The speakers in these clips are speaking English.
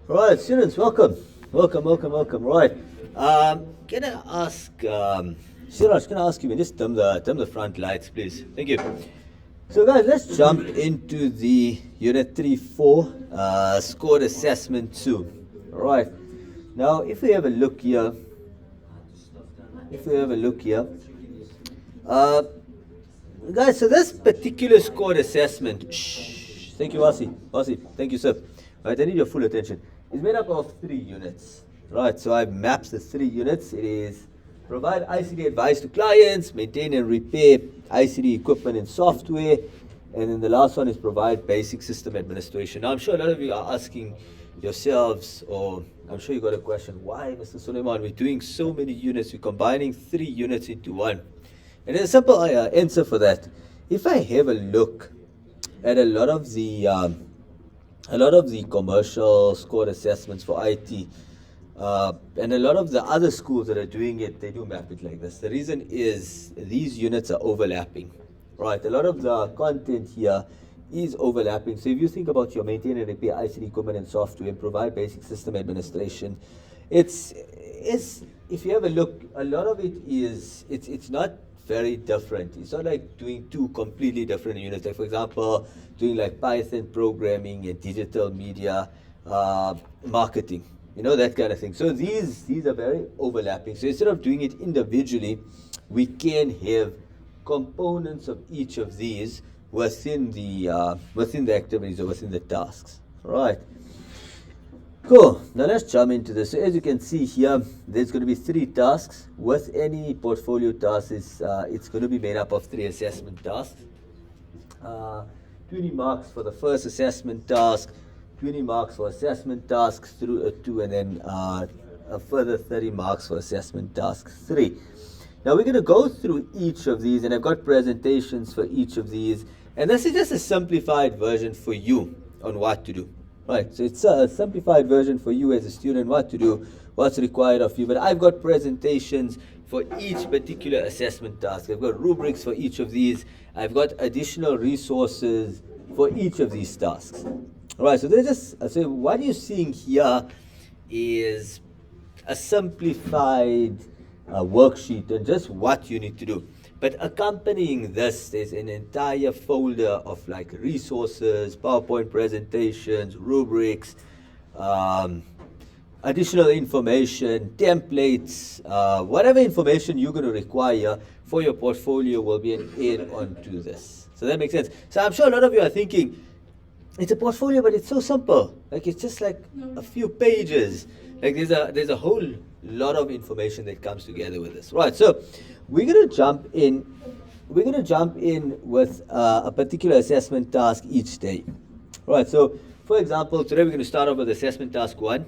Right, students, welcome. Welcome. Right. Can I ask, Siraj, can I ask you, just dim the front lights, please? Thank you. So, guys, let's jump into the Unit 3-4 scored assessment 2. Right. Now, if we have a look here, uh, guys, so this particular scored assessment, thank you, Wasi, thank you, sir. Right, I need your full attention. It's made up of 3 units. Right, so I've mapped the 3 units. It is provide ICT advice to clients, maintain and repair ICT equipment and software, and then the last one is provide basic system administration. Now, I'm sure a lot of you are asking yourselves, or I'm sure you got a question, why, Mr. Suleiman, we're doing so many units, we're combining 3 units into one. And there's a simple answer for that. If I have a look at a lot of the commercial scored assessments for IT, and a lot of the other schools that are doing it, they do map it like this. The reason is these units are overlapping, right? A lot of the content here is overlapping. So if you think about your maintain and repair ICT equipment and software and provide basic system administration, it's if you have a look, a lot of it is it's not very different. It's not like doing 2 completely different units. Like, for example, doing like Python programming and digital media marketing, that kind of thing. So these are very overlapping. So instead of doing it individually, we can have components of each of these within the activities or within the tasks. Right. Cool. Now let's jump into this. So as you can see here, there's going to be 3 tasks. With any portfolio task, it's going to be made up of 3 assessment tasks. 20 marks for the first assessment task, 20 marks for assessment tasks 2, and then a further 30 marks for assessment task 3. Now we're going to go through each of these, and I've got presentations for each of these, and this is just a simplified version for you on what to do. Right, so it's a simplified version for you as a student, what to do, what's required of you. But I've got presentations for each particular assessment task. I've got rubrics for each of these. I've got additional resources for each of these tasks. All right, so what you're seeing here is a simplified worksheet and just what you need to do. But accompanying this, there's an entire folder of like resources, PowerPoint presentations, rubrics, additional information, templates, whatever information you're going to require for your portfolio will be an add-on to this. So that makes sense. So I'm sure a lot of you are thinking, it's a portfolio, but it's so simple. Like, it's just like a few pages. Like, there's a whole lot of information that comes together with this. Right, so we're going to jump in with a particular assessment task each day. Right, so for example, today we're going to start off with assessment task 1,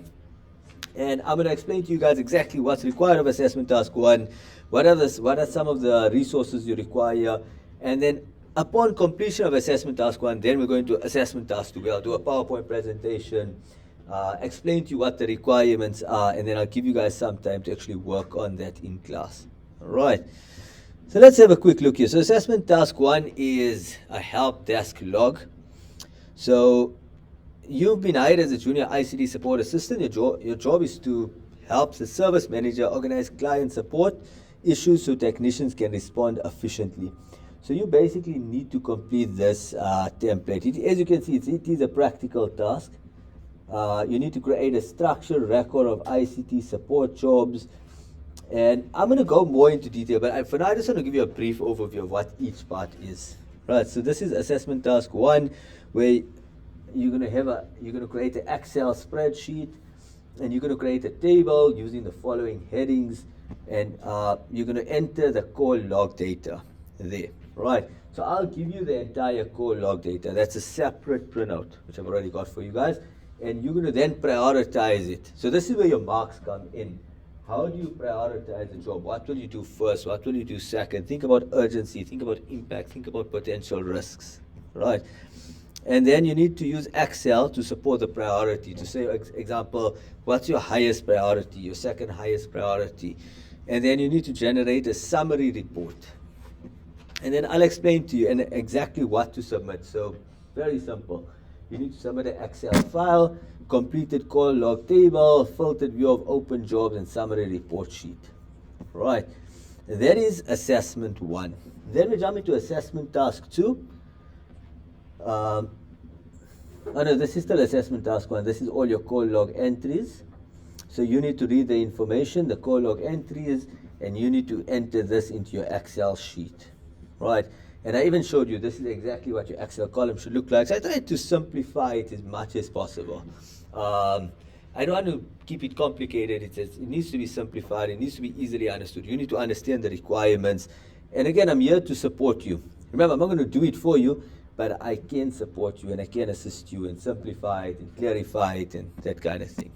and I'm going to explain to you guys exactly what's required of assessment task 1, what are some of the resources you require, and then upon completion of assessment task 1, then we're going to assessment task 2. I'll do a PowerPoint presentation, explain to you what the requirements are, and then I'll give you guys some time to actually work on that in class. All right, so let's have a quick look here. So assessment task 1 is a help desk log. So you've been hired as a junior ICT support assistant. Your job is to help the service manager organize client support issues so technicians can respond efficiently. So you basically need to complete this template. As you can see, it is a practical task. You need to create a structured record of ICT support jobs. And I'm going to go more into detail, but for now I just want to give you a brief overview of what each part is. Right, so this is assessment task 1, where you're going to create an Excel spreadsheet, and you're going to create a table using the following headings, and you're going to enter the core log data there. Right, so I'll give you the entire core log data. That's a separate printout, which I've already got for you guys, and you're going to then prioritize it. So this is where your marks come in. How do you prioritize the job? What will you do first? What will you do second? Think about urgency, think about impact, think about potential risks, right? And then you need to use Excel to support the priority, to say, example, what's your highest priority, your second highest priority? And then you need to generate a summary report. And then I'll explain to you exactly what to submit. So very simple. You need to submit an Excel file, completed call log table, filtered view of open jobs, and summary report sheet. Right. That is assessment 1. Then we jump into assessment task 2. Oh no, this is still assessment task 1. This is all your call log entries. So you need to read the information, the call log entries, and you need to enter this into your Excel sheet. Right. And I even showed you this is exactly what your Excel column should look like. So I tried to simplify it as much as possible. I don't want to keep it complicated. It needs to be simplified. It needs to be easily understood. You need to understand the requirements. And again, I'm here to support you. Remember, I'm not going to do it for you, but I can support you and I can assist you and simplify it and clarify it and that kind of thing.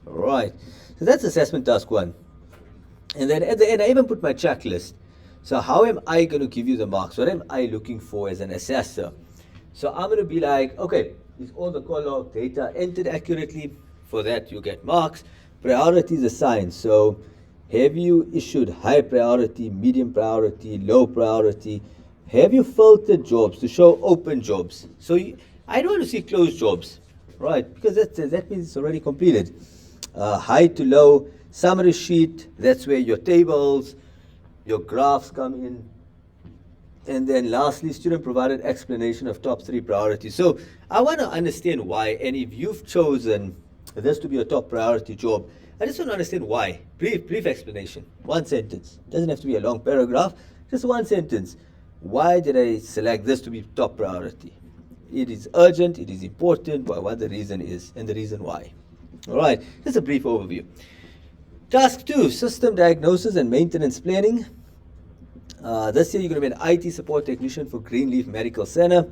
All right. So that's assessment task 1. And then at the end, I even put my checklist. So how am I going to give you the marks? What am I looking for as an assessor? So I'm going to be like, okay, is all the call log data entered accurately? For that, you get marks. Priorities assigned. So have you issued high priority, medium priority, low priority? Have you filtered jobs to show open jobs? So I don't want to see closed jobs, right? Because that means it's already completed. High to low, summary sheet, that's where your tables, your graphs come in. And then lastly, student provided explanation of top 3 priorities. So I want to understand why, and if you've chosen this to be a top priority job, I just want to understand why. Brief explanation. 1 sentence. Doesn't have to be a long paragraph, just 1 sentence. Why did I select this to be top priority? It is urgent, it is important, what the reason is, and the reason why. All right, just a brief overview. Task 2, system diagnosis and maintenance planning. This year you're going to be an IT support technician for Greenleaf Medical Center.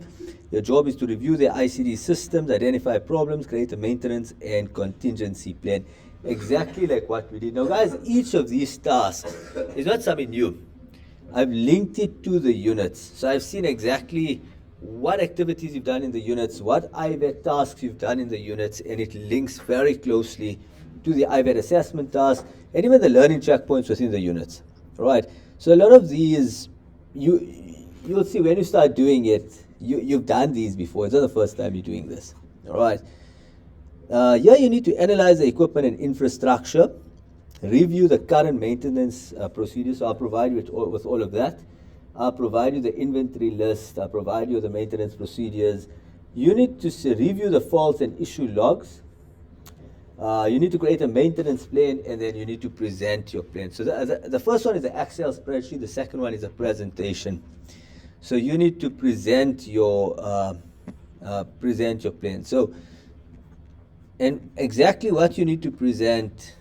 Your job is to review their ICD systems, identify problems, create a maintenance and contingency plan. Exactly like what we did. Now guys, each of these tasks is not something new. I've linked it to the units. So I've seen exactly what activities you've done in the units, what IVET tasks you've done in the units, and it links very closely to the IVET assessment task and even the learning checkpoints within the units. Right. So a lot of these, you'll see when you start doing it, you've done these before. It's not the first time you're doing this. All right. Here you need to analyze the equipment and infrastructure, review the current maintenance procedures. So I'll provide you with all of that. I'll provide you the inventory list. I'll provide you the maintenance procedures. You need to review the faults and issue logs. You need to create a maintenance plan, and then you need to present your plan. So the first one is the Excel spreadsheet. The second one is a presentation. So you need to present your plan. So, and exactly what you need to present,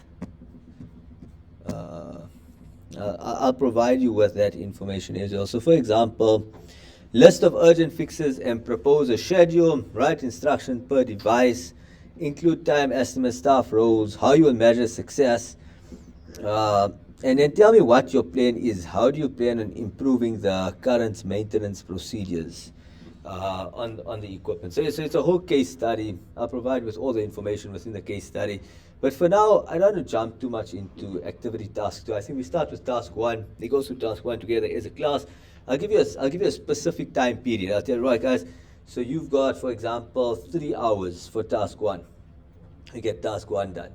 I'll provide you with that information as well. So for example, list of urgent fixes and propose a schedule, write instruction per device, include time estimates, staff roles, how you will measure success, and then tell me what your plan is. How do you plan on improving the current maintenance procedures on the equipment? So it's a whole case study. I'll provide with all the information within the case study. But for now, I don't want to jump too much into activity task 2. I think we start with task 1. They go through task 1 together as a class. I'll give you a specific time period. I'll tell you, right, guys. So you've got, for example, 3 hours for task 1. You get task 1 done.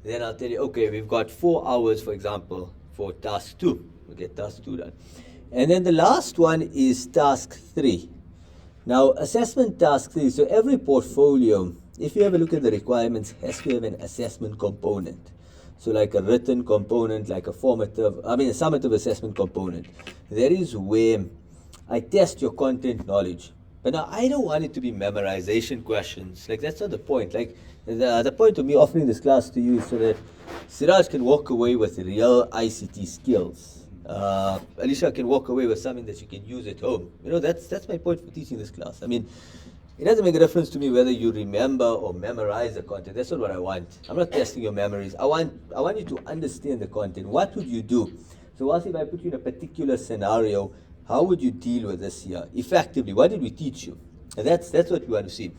Then I'll tell you, okay, we've got 4 hours, for example, for task 2. We get task 2 done. And then the last one is task 3. Now, assessment task 3. So every portfolio, if you have a look at the requirements, has to have an assessment component. So like a written component, like a summative assessment component. That is where I test your content knowledge. But now I don't want it to be memorization questions. Like, that's not the point. Like, the point of me offering this class to you is so that Siraj can walk away with real ICT skills. Alicia can walk away with something that you can use at home. You know, that's my point for teaching this class. I mean, it doesn't make a difference to me whether you remember or memorize the content. That's not what I want. I'm not testing your memories. I want you to understand the content. What would you do? So once if I put you in a particular scenario, how would you deal with this here effectively? What did we teach you? And that's what we want to see.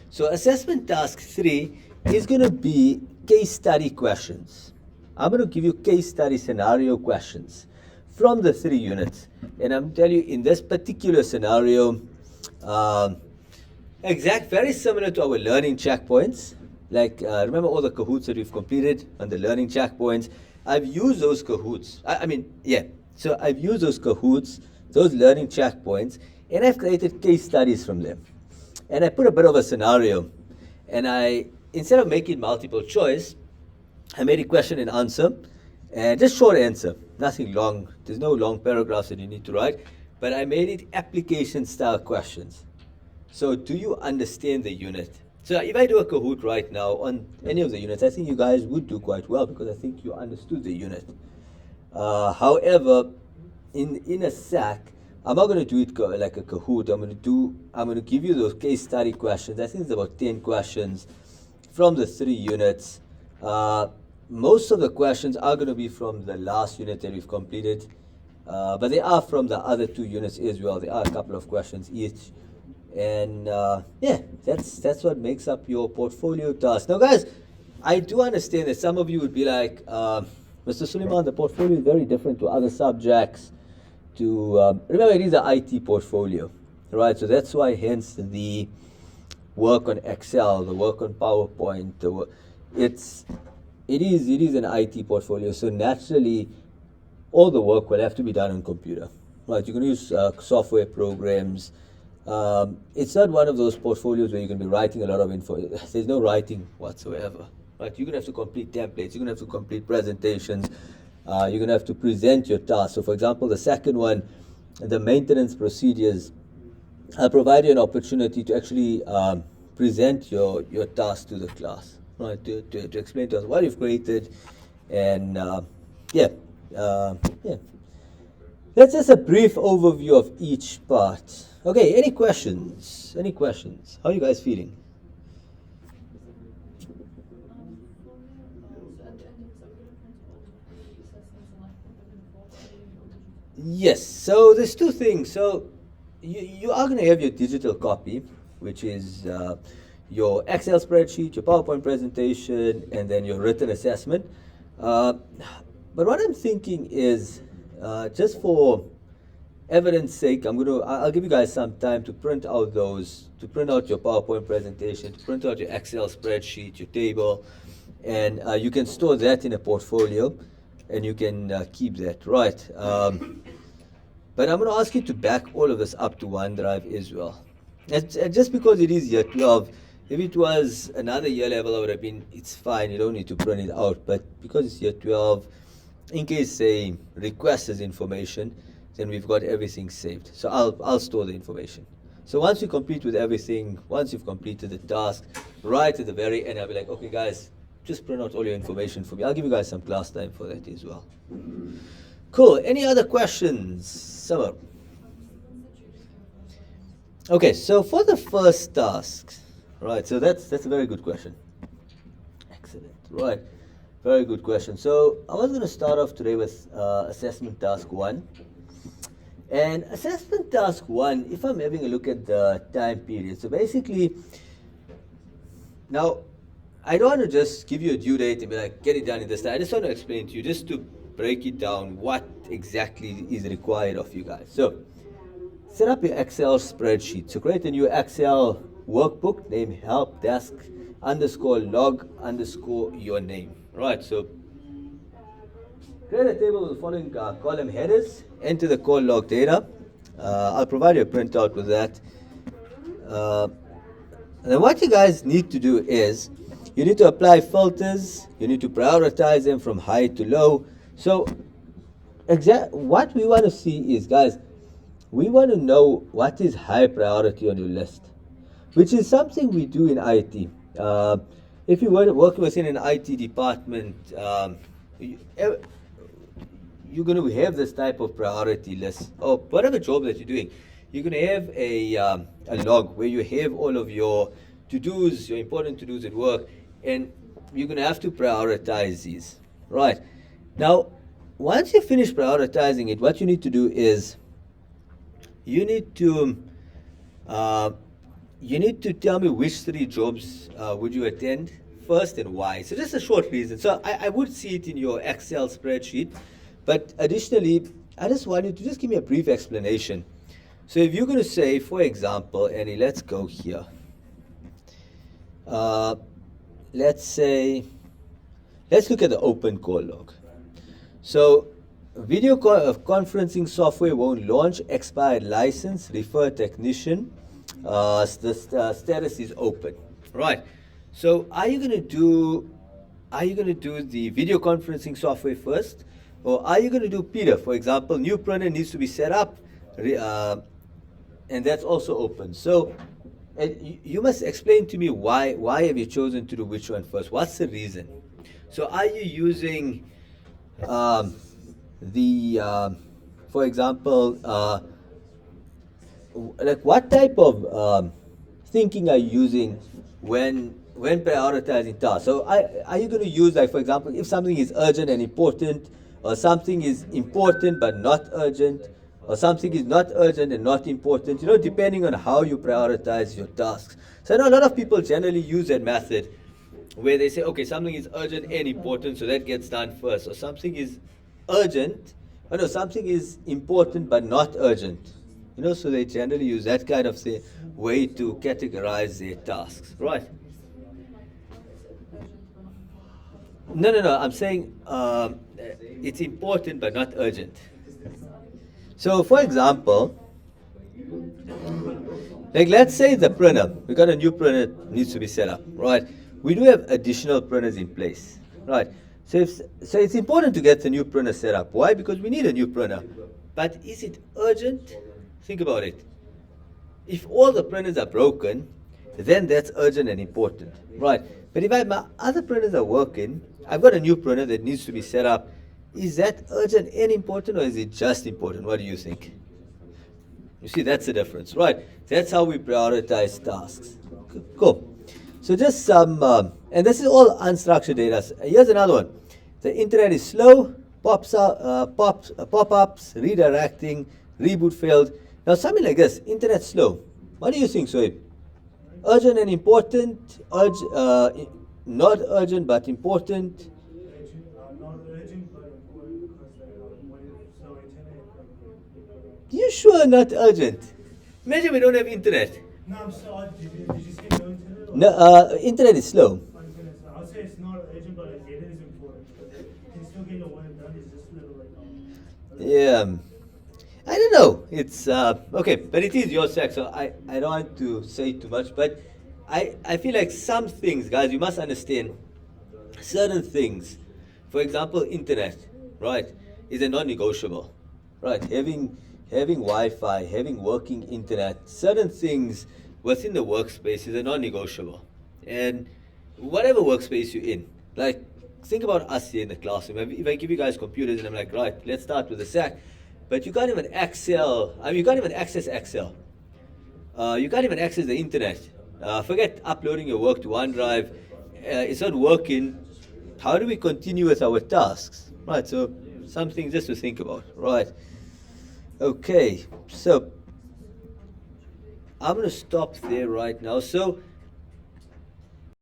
So assessment task 3 is going to be case study questions. I'm going to give you case study scenario questions from the 3 units. And I'm telling you, in this particular scenario, Very similar to our learning checkpoints. Like, remember all the Kahoots that we've completed on the learning checkpoints? I've used those Kahoots. So I've used those Kahoots, those learning checkpoints, and I've created case studies from them. And I put a bit of a scenario. And instead of making multiple choice, I made a question and answer, and just short answer, nothing long. There's no long paragraphs that you need to write, but I made it application style questions. So do you understand the unit? So if I do a Kahoot right now on any of the units, I think you guys would do quite well because I think you understood the unit. However, in a SAC, I'm not going to do it like a Kahoot. I'm going to give you those case study questions. I think it's about 10 questions from the 3 units. Most of the questions are going to be from the last unit that we've completed, but they are from the other 2 units as well. There are a couple of questions each. And that's what makes up your portfolio task. Now, guys, I do understand that some of you would be like, Mr. Suleiman, the portfolio is very different to other subjects. Remember, it is an IT portfolio, right? So that's why, hence the work on Excel, the work on PowerPoint. It is an IT portfolio. So naturally, all the work will have to be done on computer, right? You can use software programs. It's not one of those portfolios where you're going to be writing a lot of info. There's no writing whatsoever, right? You're going to have to complete templates. You're going to have to complete presentations. You're going to have to present your task. So, for example, the second one, the maintenance procedures, I'll provide you an opportunity to actually present your task to the class, right? To explain to us what you've created, and That's just a brief overview of each part. Okay, any questions? Any questions? How are you guys feeling? Yes, so there's 2 things. So you are going to have your digital copy, which is your Excel spreadsheet, your PowerPoint presentation, and then your written assessment. But what I'm thinking is, just for evidence sake, I'll give you guys some time to print out your PowerPoint presentation, to print out your Excel spreadsheet, your table, and you can store that in a portfolio, and you can keep that, right? But I'm going to ask you to back all of this up to OneDrive as well. And just because it is year 12, if it was another year level, I would have been, it's fine, you don't need to print it out. But because it's year 12, in case they request this information, then we've got everything saved. So I'll store the information. So once you complete with everything, once you've completed the task, right at the very end, I'll be like, okay, guys, just print out all your information for me. I'll give you guys some class time for that as well. Cool. Any other questions? Summer. Okay, so for the first task, right, so that's a very good question. Excellent. Right. Very good question. So I was going to start off today with assessment task 1. And assessment task 1, if I'm having a look at the time period, so basically, now, I don't want to just give you a due date and be like, get it done in this time. I just want to explain to you, just to break it down, what exactly is required of you guys. So, set up your Excel spreadsheet. So create a new Excel workbook named help desk _log _ your name. Right, so create a table with the following column headers, enter the call log data. I'll provide you a printout with that. And then what you guys need to do is, you need to apply filters, you need to prioritize them from high to low. So what we want to see is, guys, we want to know what is high priority on your list, which is something we do in IT. If you were working within an IT department, you're going to have this type of priority list, or whatever job that you're doing. You're going to have a log where you have all of your to-dos, your important to-dos at work, and you're going to have to prioritize these. Right. Now, once you finish prioritizing it, what you need to do is, you need to tell me which 3 jobs would you attend first and why. So just a short reason. So I would see it in your Excel spreadsheet, but additionally, I just want you to just give me a brief explanation. So if you're going to say, for example, Annie, let's go here. So if you're going to say, for example, Annie, let's go here. So uh, let's say, let's look at the open call log. So, video conferencing software won't launch, expired license, refer technician, the status is open. Right. So, are you going to do the video conferencing software first, or are you going to do Peter? For example, new printer needs to be set up, and that's also open. So, and you must explain to me why have you chosen to do which one first? What's the reason? So, are you using for example, like what type of thinking are you using when prioritizing tasks? So are you going to use, like, for example, if something is urgent and important, or something is important but not urgent, or something is not urgent and not important, depending on how you prioritize your tasks. So I know a lot of people generally use that method where they say, okay, something is urgent and important, so that gets done first, or something is urgent, or no, something is important but not urgent. So they generally use that kind of way to categorize their tasks, right? No. I'm saying it's important but not urgent. So, for example, like let's say the printer, we got a new printer needs to be set up, right? We do have additional printers in place, right? So it's important to get the new printer set up. Why? Because we need a new printer. But is it urgent? Think about it. If all the printers are broken, then that's urgent and important, right? But if my other printers are working, I've got a new printer that needs to be set up. Is that urgent and important, or is it just important? What do you think? You see, that's the difference, right? That's how we prioritize tasks. Cool. So just some, and this is all unstructured data. Here's another one. The internet is slow, pop-ups, redirecting, reboot failed. Now something like this, internet slow. What do you think, Soeb? Urgent and important, not urgent but important. Not urgent but important because when it's slow internet. You sure not urgent? Imagine we don't have internet. No, I'm sorry. Did you say no internet? Or No, internet is slow. internet? I'll say it's not urgent, but it is important because you can still get your work done. It's just a little like. Yeah. I don't know. It's okay, but it is your SAC, so I don't want to say too much, but I feel like some things, guys, you must understand certain things. For example, internet, right, is a non-negotiable, right? Having Wi-Fi, having working internet, certain things within the workspace is a non-negotiable. And whatever workspace you're in, like think about us here in the classroom. If I give you guys computers and I'm like, right, let's start with the SAC. But you can't even you can't even access Excel. You can't even access the internet. Forget uploading your work to OneDrive. It's not working. How do we continue with our tasks? Right, so something just to think about. Right. Okay, so I'm going to stop there right now. So